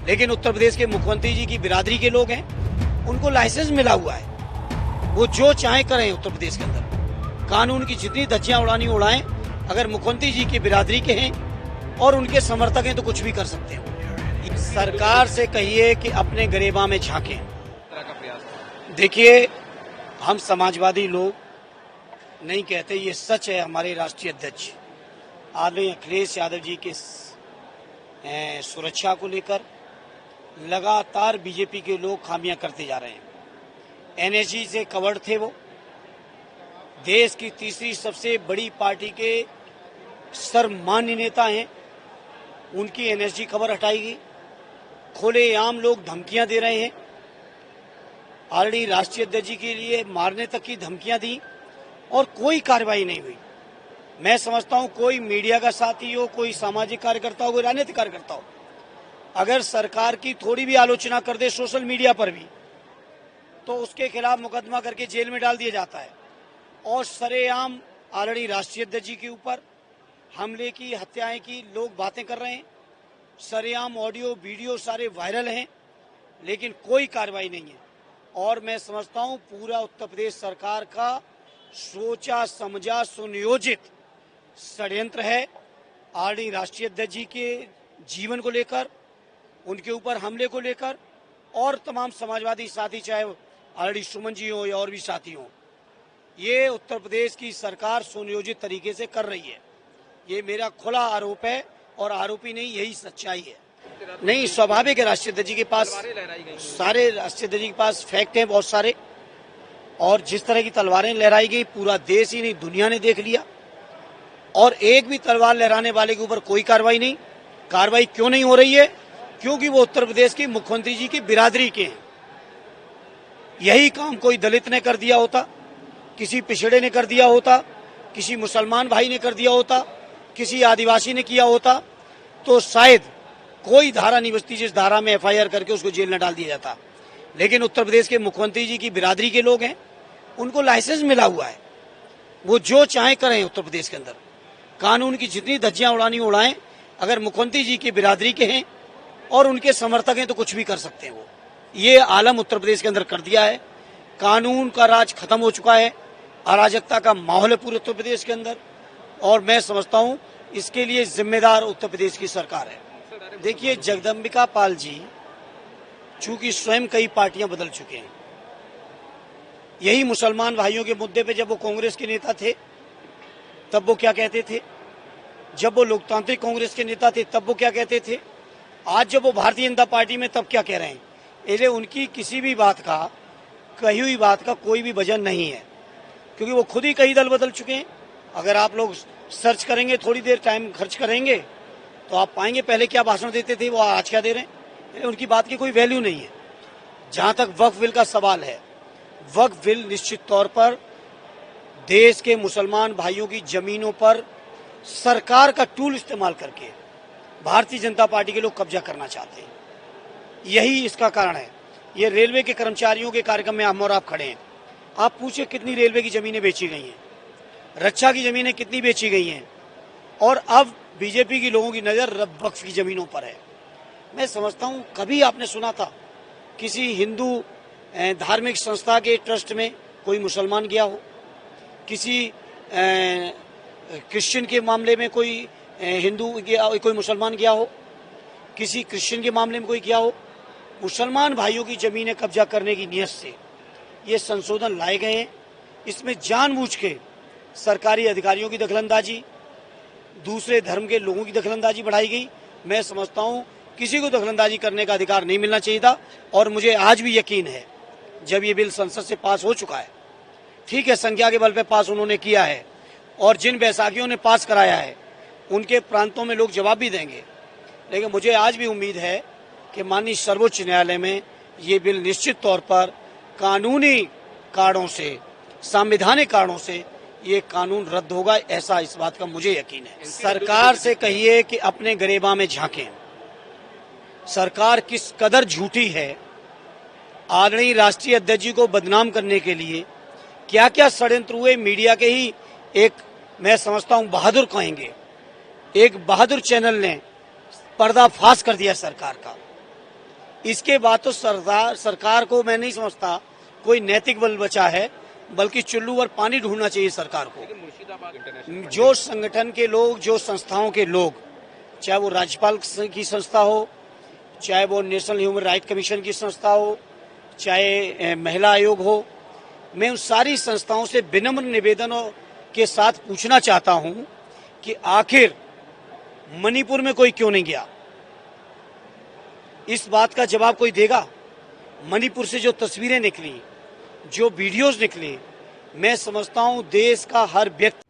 लेकिन उत्तर प्रदेश के मुख्यमंत्री जी की बिरादरी के लोग हैं, उनको लाइसेंस मिला हुआ है, वो जो चाहे करें उत्तर प्रदेश के अंदर, कानून की जितनी धज्जियां उड़ानी उड़ाएं। अगर मुख्यमंत्री जी की बिरादरी के हैं और उनके समर्थक हैं तो कुछ भी कर सकते हैं। सरकार से कहिए कि अपने गरेबा में झांकें। देखिए, हम समाजवादी लोग नहीं कहते, ये सच है। हमारे राष्ट्रीय अध्यक्ष आदरणीय अखिलेश यादव जी के सुरक्षा को लेकर लगातार बीजेपी के लोग खामियां करते जा रहे हैं। एनएसजी से कवर्ड थे, वो देश की तीसरी सबसे बड़ी पार्टी के सर्वमान्य नेता हैं, उनकी एनएसजी कवर हटाई गई। खुलेआम लोग धमकियां दे रहे हैं, ऑलरेडी राष्ट्रीय अध्यक्ष जी के लिए मारने तक की धमकियां दी और कोई कार्रवाई नहीं हुई। मैं समझता हूं कोई मीडिया का साथी हो, कोई सामाजिक कार्यकर्ता हो, कोई राजनीतिक कार्यकर्ता हो, अगर सरकार की थोड़ी भी आलोचना कर दे सोशल मीडिया पर भी, तो उसके खिलाफ मुकदमा करके जेल में डाल दिया जाता है। और सरेआम ऑलरेडी राष्ट्रीय अध्यक्ष जी के ऊपर हमले की, हत्याएं की लोग बातें कर रहे हैं। सरेआम ऑडियो वीडियो सारे वायरल हैं, लेकिन कोई कार्रवाई नहीं है। और मैं समझता हूं पूरा उत्तर प्रदेश सरकार का सोचा समझा सुनियोजित षड्यंत्र है ऑलरेडी राष्ट्रीय अध्यक्ष जी के जीवन को लेकर, उनके ऊपर हमले को लेकर, और तमाम समाजवादी साथी, चाहे ऑलरेडी सुमन जी हो या और भी साथी हो, ये उत्तर प्रदेश की सरकार सुनियोजित तरीके से कर रही है। ये मेरा खुला आरोप है और आरोपी नहीं, यही सच्चाई है। नहीं, स्वाभाविक है, राष्ट्रीय अध्यक्ष जी के पास सारे राष्ट्रीय अध्यक्ष जी के पास फैक्ट हैं बहुत सारे, और जिस तरह की तलवारें लहराई गई पूरा देश ही नहीं दुनिया ने देख लिया। और एक भी तलवार लहराने वाले के ऊपर कोई कार्रवाई नहीं। कार्रवाई क्यों नहीं हो रही है? क्योंकि वो उत्तर प्रदेश के मुख्यमंत्री जी की बिरादरी के हैं। यही काम कोई दलित ने कर दिया होता, किसी पिछड़े ने कर दिया होता, किसी मुसलमान भाई ने कर दिया होता, किसी आदिवासी ने किया होता, तो शायद कोई धारा नहीं बचती जिस धारा में एफआईआर करके उसको जेल न डाल दिया जाता। लेकिन उत्तर प्रदेश के मुख्यमंत्री जी की बिरादरी के लोग हैं, उनको लाइसेंस मिला हुआ है, वो जो चाहे करें उत्तर प्रदेश के अंदर, कानून की जितनी धज्जियां उड़ानी उड़ाएं। अगर मुख्यमंत्री जी की बिरादरी के हैं और उनके समर्थक हैं तो कुछ भी कर सकते हैं। वो ये आलम उत्तर प्रदेश के अंदर कर दिया है। कानून का राज खत्म हो चुका है, अराजकता का माहौल है पूरे उत्तर प्रदेश के अंदर, और मैं समझता हूं इसके लिए जिम्मेदार उत्तर प्रदेश की सरकार है। देखिए, जगदम्बिका पाल जी चूंकि स्वयं कई पार्टियां बदल चुके हैं, यही मुसलमान भाइयों के मुद्दे पे जब वो कांग्रेस के नेता थे तब वो क्या कहते थे, जब वो लोकतांत्रिक कांग्रेस के नेता थे तब वो क्या कहते थे, आज जब वो भारतीय जनता पार्टी में तब क्या कह रहे हैं। इसलिए उनकी किसी भी बात का, कही हुई बात का कोई भी वजन नहीं है, क्योंकि वो खुद ही कई दल बदल चुके हैं। अगर आप लोग सर्च करेंगे, थोड़ी देर टाइम खर्च करेंगे, तो आप पाएंगे पहले क्या भाषण देते थे, वो आज क्या दे रहे हैं। उनकी बात की कोई वैल्यू नहीं है। जहां तक वक्फ बिल का सवाल है, वक्फ बिल निश्चित तौर पर देश के मुसलमान भाइयों की जमीनों पर सरकार का टूल इस्तेमाल करके भारतीय जनता पार्टी के लोग कब्जा करना चाहते हैं। यही इसका कारण है। ये रेलवे के कर्मचारियों के कार्यक्रम में हम और आप खड़े हैं। आप पूछिए कितनी रेलवे की जमीनें बेची गई हैं, रक्षा की जमीनें कितनी बेची गई हैं, और अब बीजेपी के लोगों की नजर वक्फ की जमीनों पर है। मैं समझता हूं कभी आपने सुना था किसी हिंदू धार्मिक संस्था के ट्रस्ट में कोई मुसलमान गया हो, किसी क्रिश्चियन के मामले में कोई हिंदू गया, कोई मुसलमान गया हो, किसी क्रिश्चियन के मामले में कोई गया हो। मुसलमान भाइयों की जमीनें कब्जा करने की नीयत से ये संशोधन लाए गए हैं। इसमें जानबूझ के सरकारी अधिकारियों की दखलंदाजी, दूसरे धर्म के लोगों की दखलंदाजी बढ़ाई गई। मैं समझता हूं किसी को दखलंदाजी करने का अधिकार नहीं मिलना चाहिए था, और मुझे आज भी यकीन है जब ये बिल संसद से पास हो चुका है, ठीक है, संख्या के बल पे पास उन्होंने किया है, और जिन बैसाखियों ने पास कराया है उनके प्रांतों में लोग जवाब भी देंगे, लेकिन मुझे आज भी उम्मीद है कि माननीय सर्वोच्च न्यायालय में ये बिल निश्चित तौर पर कानूनी कारणों से, संवैधानिक कारणों से ये कानून रद्द होगा, ऐसा इस बात का मुझे यकीन है। सरकार से कहिए कि अपने गरेबा में झांकें। सरकार किस कदर झूठी है। आदरणीय राष्ट्रीय अध्यक्ष जी को बदनाम करने के लिए क्या क्या षड्यंत्र हुए। मीडिया के ही एक, मैं समझता हूं बहादुर कहेंगे, एक बहादुर चैनल ने पर्दाफाश कर दिया सरकार का। इसके बाद तो सरकार को मैं नहीं समझता कोई नैतिक बल बचा है, बल्कि चुल्लू और पानी ढूंढना चाहिए सरकार को। जो संगठन के लोग, जो संस्थाओं के लोग, चाहे वो राज्यपाल की संस्था हो, चाहे वो नेशनल ह्यूमन राइट कमीशन की संस्था हो, चाहे महिला आयोग हो, मैं उन सारी संस्थाओं से विनम्र निवेदन के साथ पूछना चाहता हूं कि आखिर मणिपुर में कोई क्यों नहीं गया? इस बात का जवाब कोई देगा? मणिपुर से जो तस्वीरें निकली, जो वीडियोस निकले, मैं समझता हूं देश का हर व्यक्ति